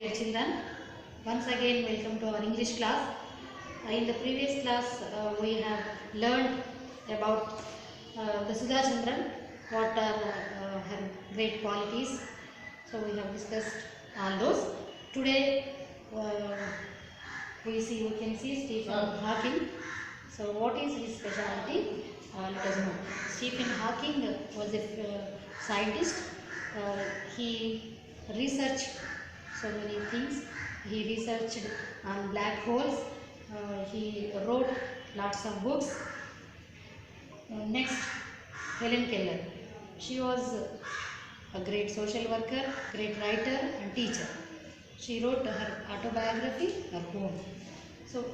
Dear children, once again welcome to our English class. In the previous class, we have learned about the Sudha Chandran, what are her great qualities. So we have discussed all those. Today, we can see Stephen Hawking. So what is his specialty? Let us know. Stephen Hawking was a scientist. He researched so many things. He researched on black holes. He wrote lots of books. Next, Helen Keller. She was a great social worker, great writer and teacher. She wrote her autobiography, her poem. So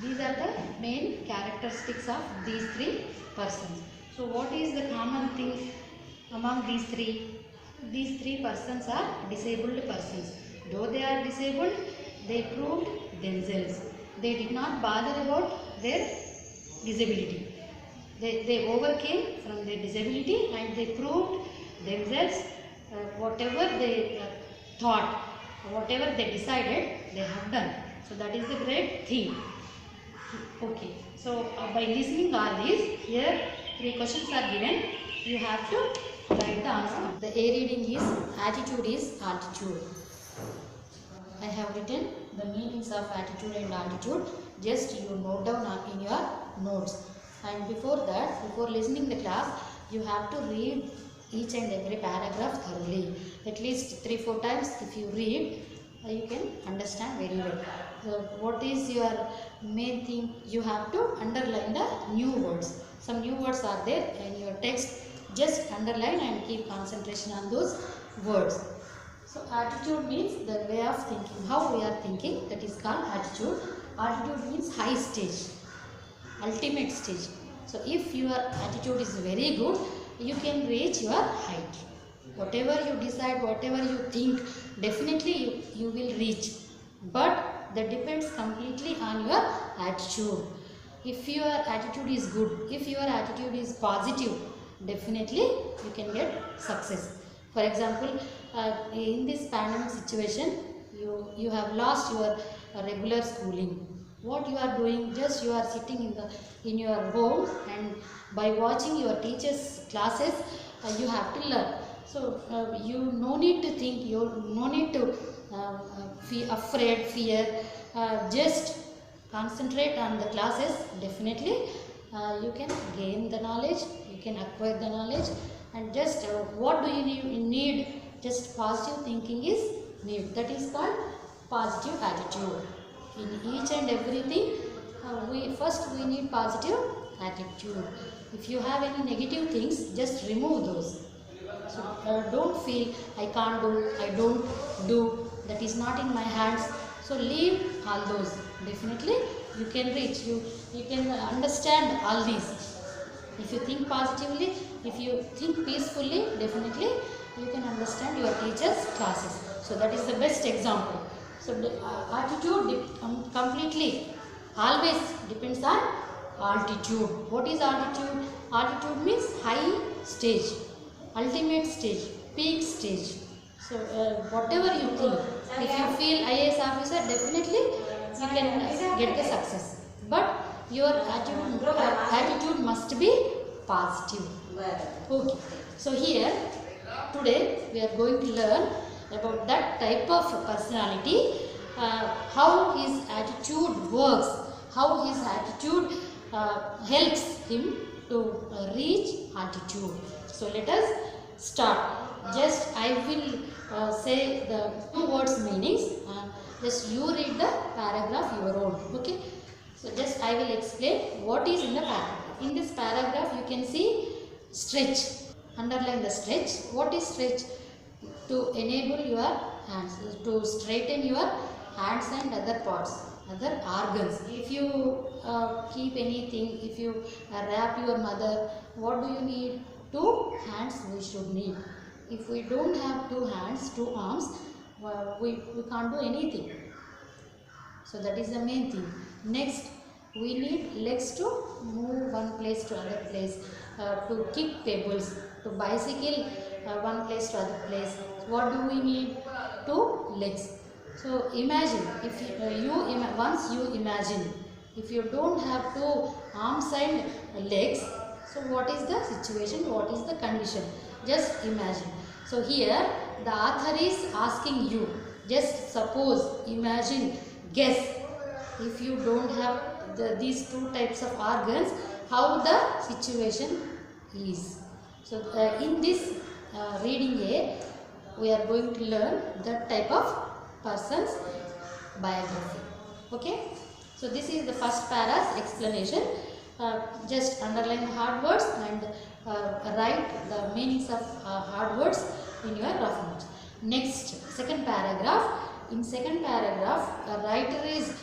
these are the main characteristics of these three persons. So what is the common thing among these three? These three persons are disabled persons. Though they are disabled, they proved themselves. They did not bother about their disability. They overcame from their disability and they proved themselves. Whatever they thought, whatever they decided, they have done. So that is the great thing. Okay. So by listening all these, here three questions are given. You have to write the answer. The A reading is attitude is altitude. I have written the meanings of attitude and altitude. Just you note down in your notes. And before that, before listening the class, you have to read each and every paragraph thoroughly. At least 3-4 times if you read, you can understand very well. So what is your main thing? You have to underline the new words. Some new words are there in your text. Just underline and keep concentration on those words. So attitude means the way of thinking, how we are thinking, that is called attitude. Altitude means high stage, ultimate stage. So if your attitude is very good, you can reach your height. Whatever you decide, whatever you think, definitely you will reach. But that depends completely on your attitude. If your attitude is good, if your attitude is positive, definitely you can get success. For example, in this pandemic situation, you have lost your regular schooling. What you are doing? Just you are sitting in your home, and by watching your teachers' classes, you have to learn. So you no need to think. You no need to feel afraid, fear. Just concentrate on the classes. Definitely, you can gain the knowledge. You can acquire the knowledge. And just what do you need? Just positive thinking is need. That is called positive attitude. In each and everything, we need positive attitude. If you have any negative things, just remove those. So don't feel I can't do, I don't do, that is not in my hands. So leave all those. Definitely you can reach, you can understand all these. If you think positively, if you think peacefully, definitely you can understand your teacher's classes. So that is the best example. So the attitude completely always depends on altitude. What is altitude? Altitude means high stage, ultimate stage, peak stage. So whatever you think, if you feel IAS officer, definitely you can get the success. But your attitude must be positive. Okay. So here today we are going to learn about that type of personality, how his attitude works, how his attitude helps him to reach altitude. So let us start. Just I will say the two words meanings. Just you read the paragraph your own. Okay. So just I will explain what is in the paragraph. In this paragraph you can see stretch. Underline the stretch. What is stretch? To enable your hands, to straighten your hands and other parts, other organs. If you keep anything, if you wrap your mother, what do you need? 2 hands we should need. If we don't have 2 hands, 2 arms, we can't do anything. So that is the main thing. Next, we need legs to move one place to other place, to kick tables, to bicycle one place to other place. What do we need? 2 legs. So imagine, if once you imagine, if you don't have two arms and legs, so what is the situation, what is the condition? Just imagine. So here the author is asking you, just suppose, imagine, guess, if you don't have these two types of organs, how the situation is. So in this reading A, we are going to learn that type of person's biography. Okay, so this is the first para's explanation. Just underline the hard words and write the meanings of hard words in your rough notes. Next, second paragraph. In second paragraph, a writer is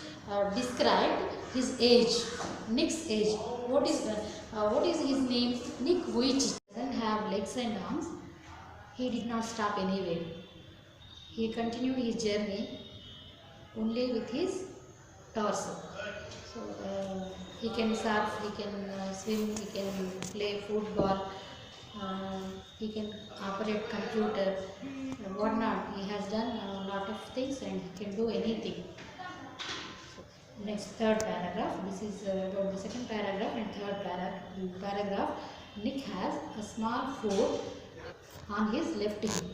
described his age, Nick's age. What is his name? Nick Vujicic. Doesn't have legs and arms. He did not stop anywhere. He continued his journey only with his torso. So he can surf, he can swim, he can play football, he can operate computer, whatnot. He has done a lot of things and he can do anything. So, next, third paragraph. This is about the second paragraph and third paragraph. Nick has a small foot on his left hip.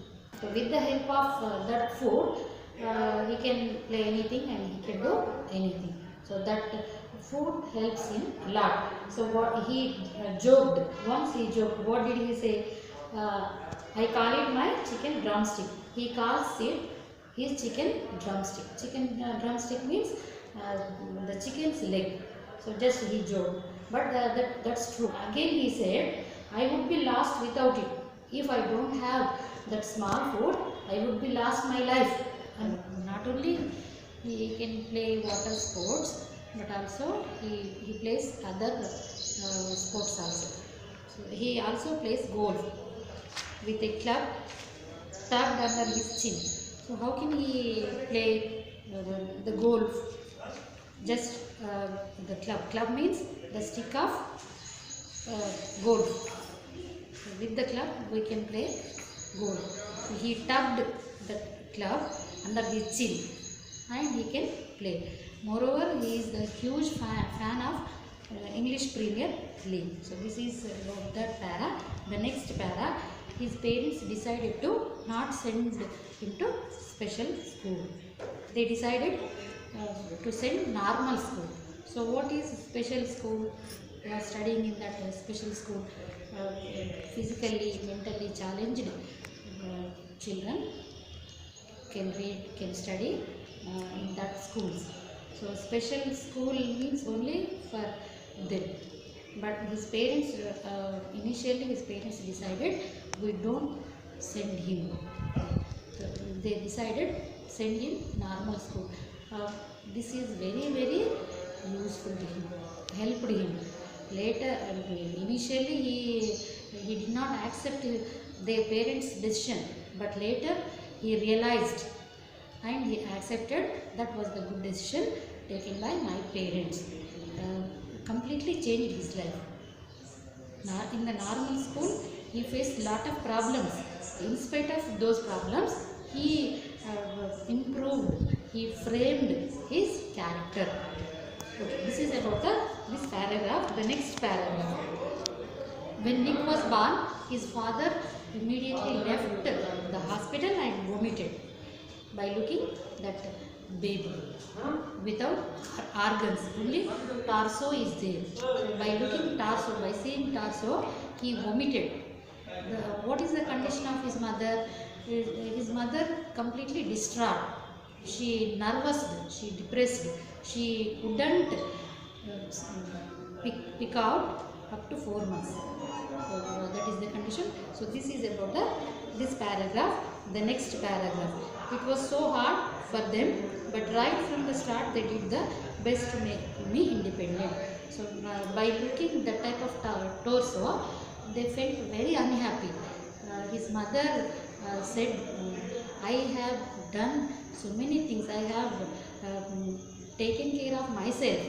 So with the help of that foot, he can play anything and he can do anything. So that food helps him a lot. So what he joked, once he joked, what did he say? I call it my chicken drumstick. He calls it his chicken drumstick. Chicken drumstick means the chicken's leg. So just he joked. But that's true. Again he said, I would be lost without it. If I don't have that small food, I would be lost my life. And not only he can play water sports, but also he plays other sports also. So he also plays golf with a club tucked under his chin. So how can he play the golf? Just the club. Club means the stick of golf. So with the club we can play golf. So he tucked the club under his chin and he can play. Moreover, he is a huge fan of English Premier League. So this is about that para. The next para, his parents decided to not send him to special school. They decided to send normal school. So what is special school? Studying in that special school, physically, mentally challenged children can read, can study in that schools. So special school means only for them. But his parents, initially his parents decided, we don't send him. So they decided send him normal school. This is very, very useful to him, helped him. Later, initially he did not accept their parents' decision, but later he realized and he accepted that was the good decision taken by my parents. Completely changed his life. Now, in the normal school, he faced lot of problems. In spite of those problems, he improved, he framed his character. Okay, this is about this paragraph. The next paragraph. When Nick was born, his father immediately left the hospital and vomited by looking that baby without organs, only torso is there. By looking torso, by seeing torso, he vomited. What is the condition of his mother? His mother completely distraught. She nervous, she depressed. She couldn't pick out up to 4 months. So that is the condition. So this is about this paragraph. The next paragraph. It was so hard for them, but right from the start they did the best to make me independent. So by looking that type of torso, they felt very unhappy. His mother said, I have done so many things. I have taken care of myself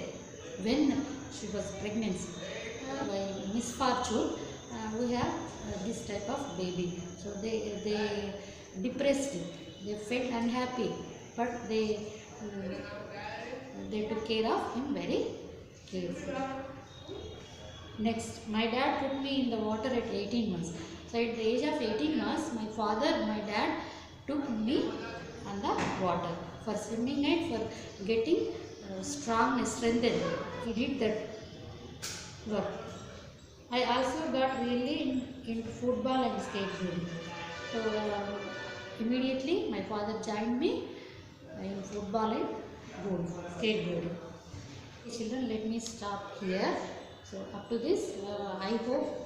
when she was pregnant. By misfortune, we have this type of baby. So they depressed, they felt unhappy. but they took care of him very carefully. Next, my dad put me in the water at 18 months. So at the age of 18 months, my dad took me on the water for swimming and for getting strongness, strengthened. He did that work. I also got really in football and skateboarding. So immediately my father joined me in football and skateboarding. Children, let me stop here. So up to this, I hope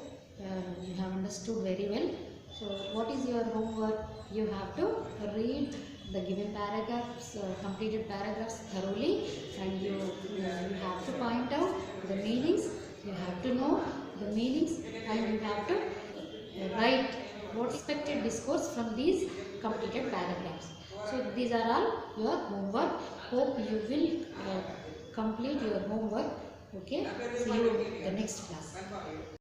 you have understood very well. So what is your homework? You have to read the given paragraphs, completed paragraphs thoroughly, and you have to point out the meanings. You have to know the meanings, and you have to write what expected discourse from these completed paragraphs. So these are all your homework. Hope you will complete your homework. Okay, see you in the next class.